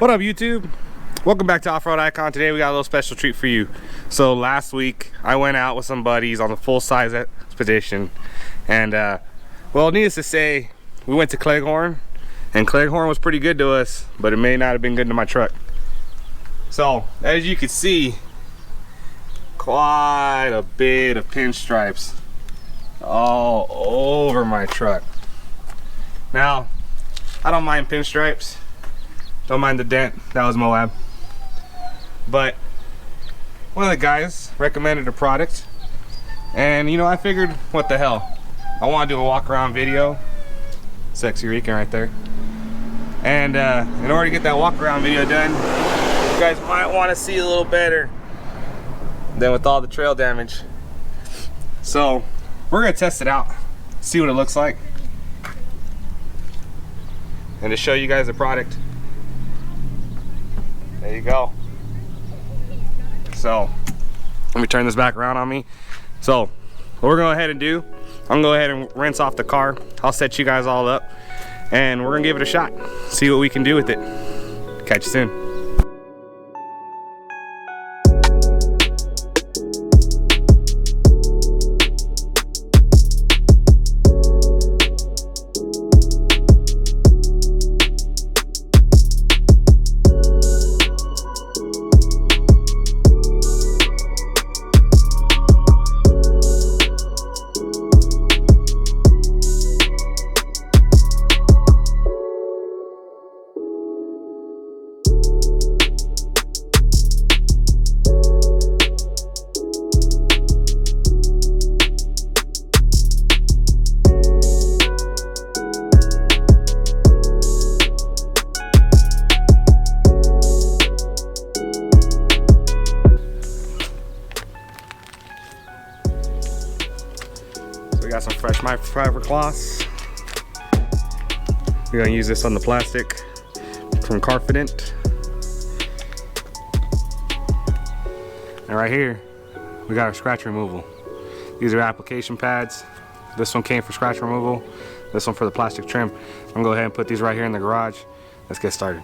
What up, YouTube? Welcome back to Offroadicon. Today we got a little special treat for you. So last week I went out with some buddies on a full-size expedition, and well, needless to say, we went to Cleghorn, and Cleghorn was pretty good to us, but it may not have been good to my truck. So as you can see, quite a bit of pinstripes all over my truck. Now, I don't mind pinstripes. Don't mind the dent, that was Moab. But one of the guys recommended a product, and you know, I figured, what the hell, I want to do a walk around video. Sexy Rican right there. And in order to get that walk around video done, you guys might want to see a little better than with all the trail damage. So we're gonna test it out, see what it looks like, and to show you guys the product. There you go. So let me turn this back around on me. So what we're gonna go ahead and do, I'm gonna go ahead and rinse off the car. I'll set you guys all up and we're gonna give it a shot, see what we can do with it. Catch you soon. We got some fresh microfiber cloths. We're gonna use this on the plastic from Carfidant. And right here, we got our scratch removal. These are application pads. This one came for scratch removal. This one for the plastic trim. I'm gonna go ahead and put these right here in the garage. Let's get started.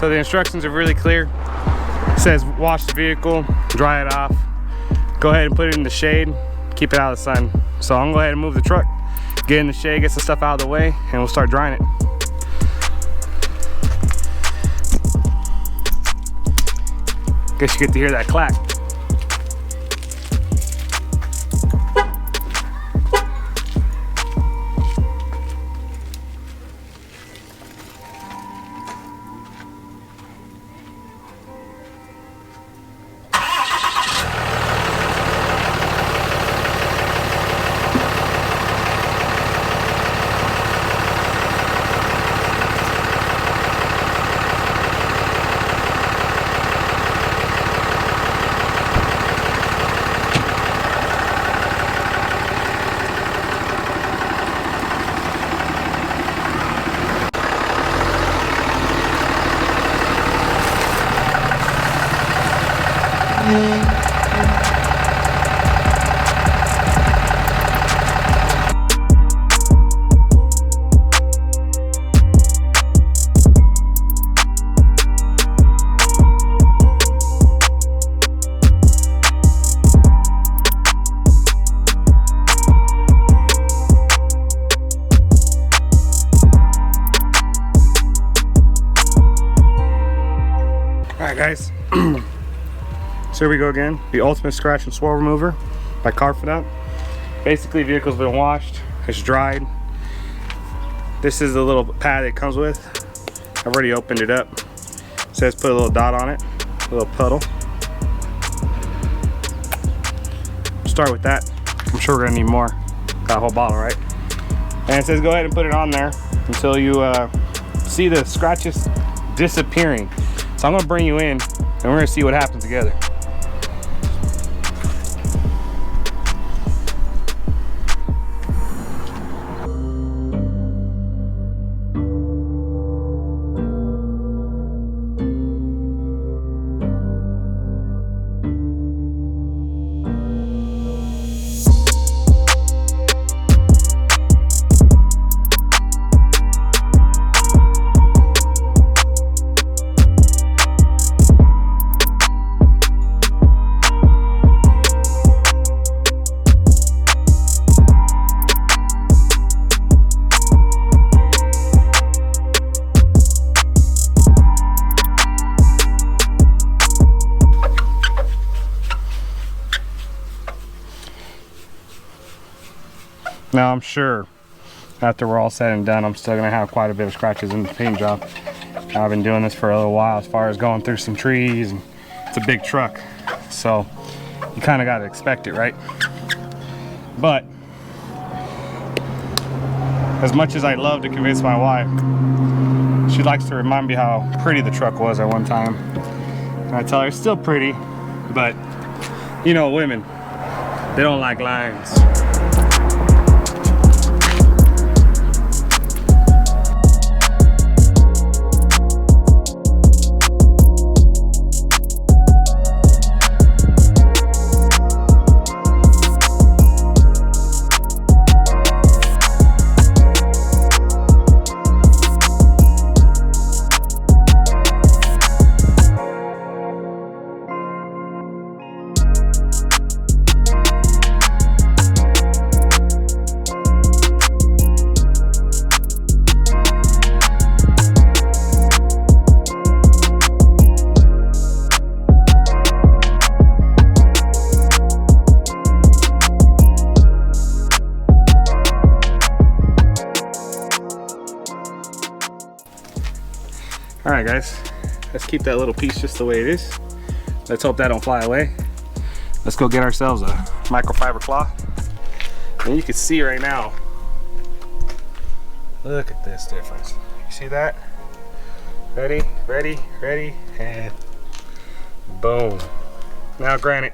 So the instructions are really clear. It says wash the vehicle, dry it off, go ahead and put it in the shade, keep it out of the sun. So I'm gonna go ahead and move the truck, get in the shade, get some stuff out of the way, and we'll start drying it. Guess you get to hear that clack. Alright guys, so here we go again. The Ultimate Scratch and Swirl Remover by Carfidant. Basically, vehicle's been washed, it's dried. This is the little pad it comes with. I've already opened it up. It says put a little dot on it, a little puddle. Start with that. I'm sure we're gonna need more. Got a whole bottle, right? And it says go ahead and put it on there until you see the scratches disappearing. So I'm gonna bring you in and we're gonna see what happens together. Now I'm sure after we're all said and done, I'm still gonna have quite a bit of scratches in the paint job. I've been doing this for a little while as far as going through some trees, and it's a big truck. So you kind of gotta expect it, right? But as much as I'd love to convince my wife, she likes to remind me how pretty the truck was at one time. And I tell her it's still pretty, but you know, women, they don't like lines. Alright guys, let's keep that little piece just the way it is. Let's hope that don't fly away. Let's go get ourselves a microfiber cloth. And you can see right now, look at this difference. You see that? Ready, ready, ready, and boom. Now granted,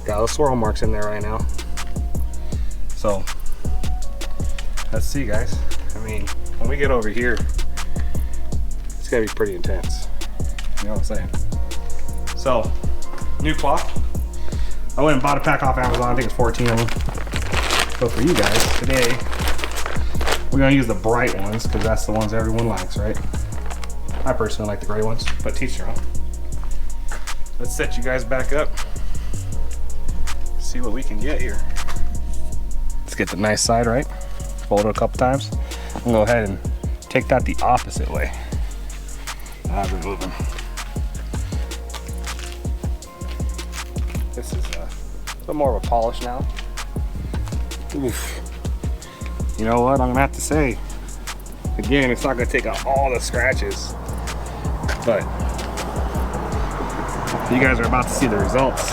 got little swirl marks in there right now. So, let's see guys. I mean, when we get over here, it's gotta be pretty intense. You know what I'm saying? So, new cloth. I went and bought a pack off Amazon. I think it's 14 of them. But for you guys, today, we're gonna use the bright ones because that's the ones everyone likes, right? I personally like the gray ones, but teach their own. Let's set you guys back up. See what we can get here. Let's get the nice side right. Fold it a couple times. I'm gonna go ahead and take that the opposite way. Remove them. This is a bit more of a polish now. Oof. You know what? I'm gonna have to say, again, it's not gonna take out all the scratches, but you guys are about to see the results.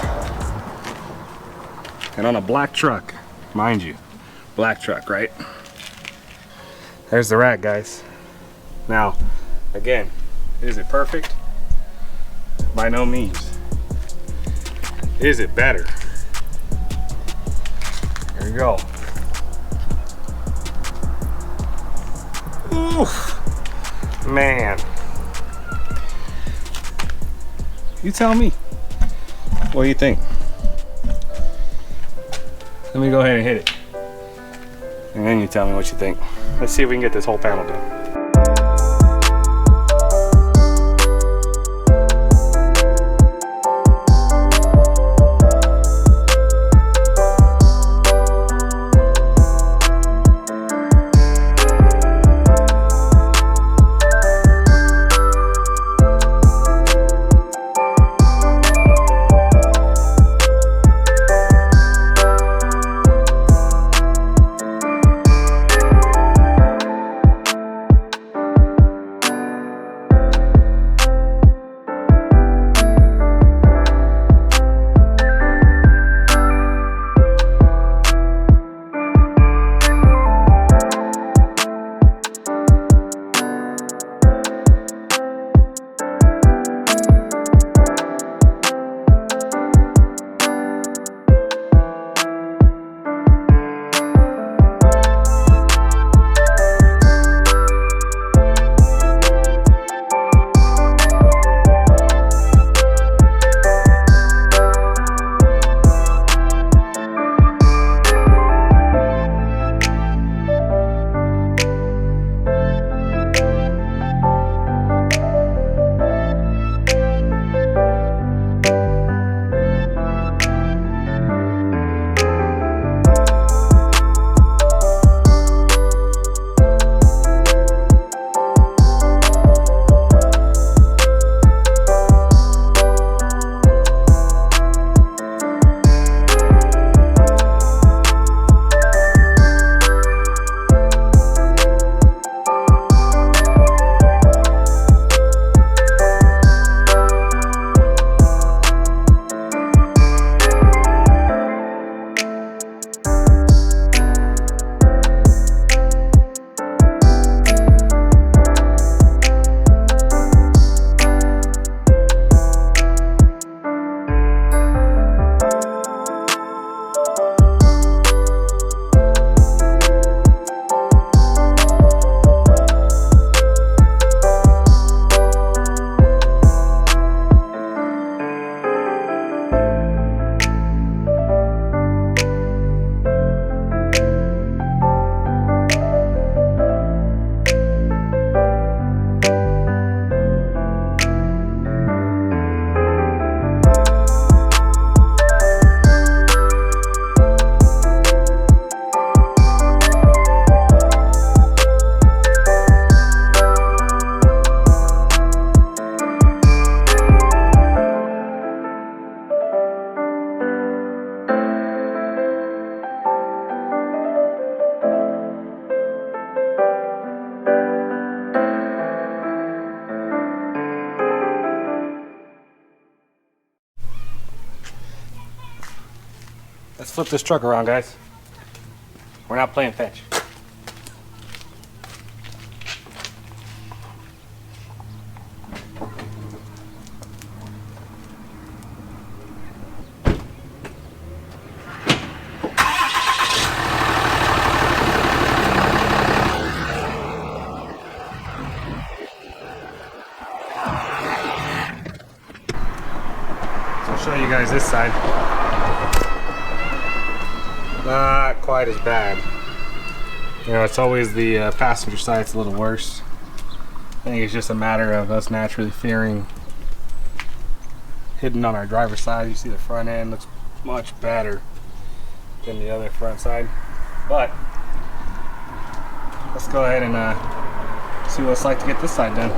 And on a black truck, mind you, black truck, right? There's the rack, guys. Now, again, is it perfect? By no means. Is it better? Here we go. Oof, man. You tell me. What do you think? Let me go ahead and hit it. And then you tell me what you think. Let's see if we can get this whole panel done. Let's flip this truck around, guys. We're not playing fetch. I'll show you guys this side. Not quite as bad. You know, it's always the passenger side, it's a little worse. think it's just a matter of us naturally fearing hitting on our driver's side. You see the front end looks much better than the other front side. But let's go ahead and see what it's like to get this side done.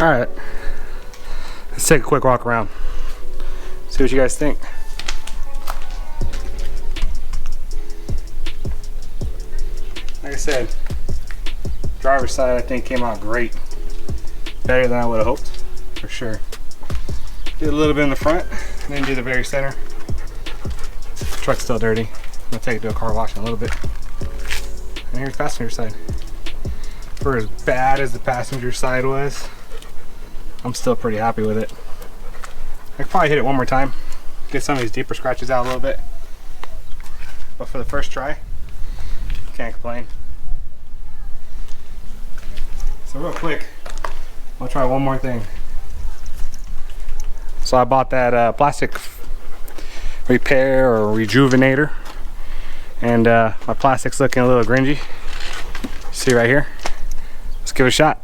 Alright, let's take a quick walk around, see what you guys think. Like I said, driver's side I think came out great. Better than I would have hoped, for sure. Did a little bit in the front, and then do the very center. Truck's still dirty. I'm gonna take it to a car wash in a little bit. And here's passenger side. For as bad as the passenger side was, I'm still pretty happy with it. I could probably hit it one more time, get some of these deeper scratches out a little bit. But for the first try, can't complain. So real quick, I'll try one more thing. So I bought that plastic repair or rejuvenator, and my plastic's looking a little grungy. See right here? Let's give it a shot.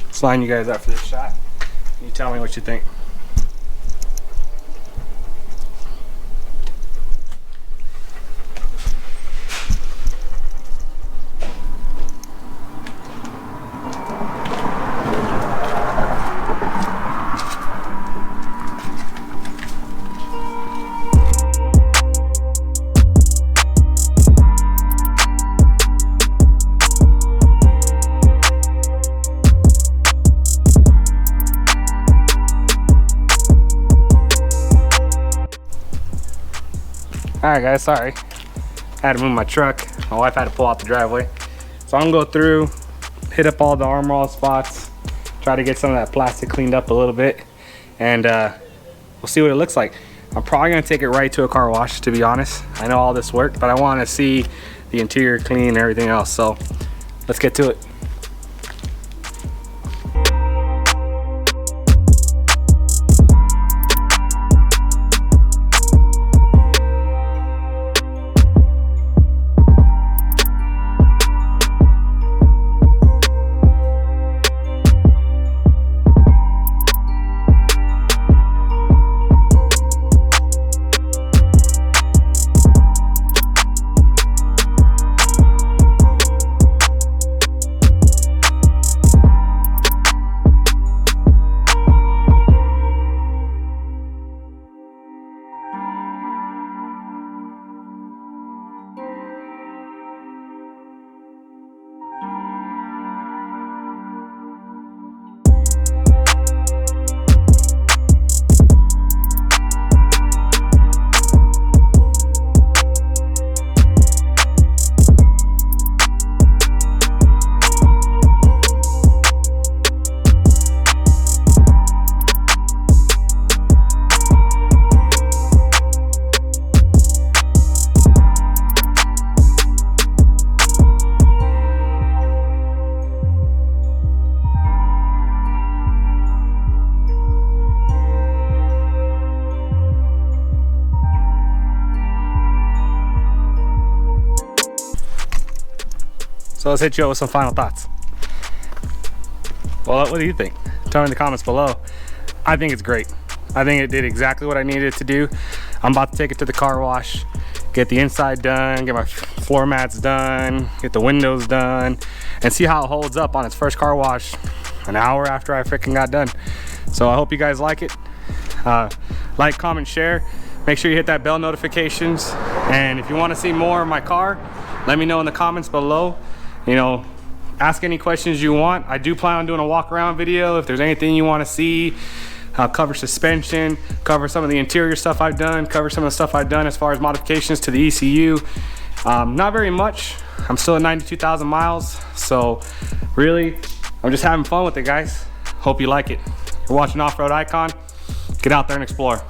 Let's line you guys up for this shot. You tell me what you think. Alright guys, sorry. I had to move my truck. My wife had to pull out the driveway. So I'm gonna go through, hit up all the armor all spots, try to get some of that plastic cleaned up a little bit, and we'll see what it looks like. I'm probably gonna take it right to a car wash, to be honest. I know all this worked, but I wanna see the interior clean and everything else. So let's get to it. So let's hit you up with some final thoughts. Well, what do you think? Tell me in the comments below. I think it's great. I think it did exactly what I needed it to do. I'm about to take it to the car wash, get the inside done, get my floor mats done, get the windows done, and see how it holds up on its first car wash an hour after I freaking got done. So I hope you guys like it. Like, comment, share. Make sure you hit that bell notifications. And if you want to see more of my car, let me know in the comments below. You know, ask any questions you want. I do plan on doing a walk around video. If there's anything you want to see, I'll cover suspension, cover some of the interior stuff I've done, cover some of the stuff I've done as far as modifications to the ECU. Not very much. I'm still at 92,000 miles. So really, I'm just having fun with it, guys. Hope you like it. You're watching Off-Road Icon. Get out there and explore.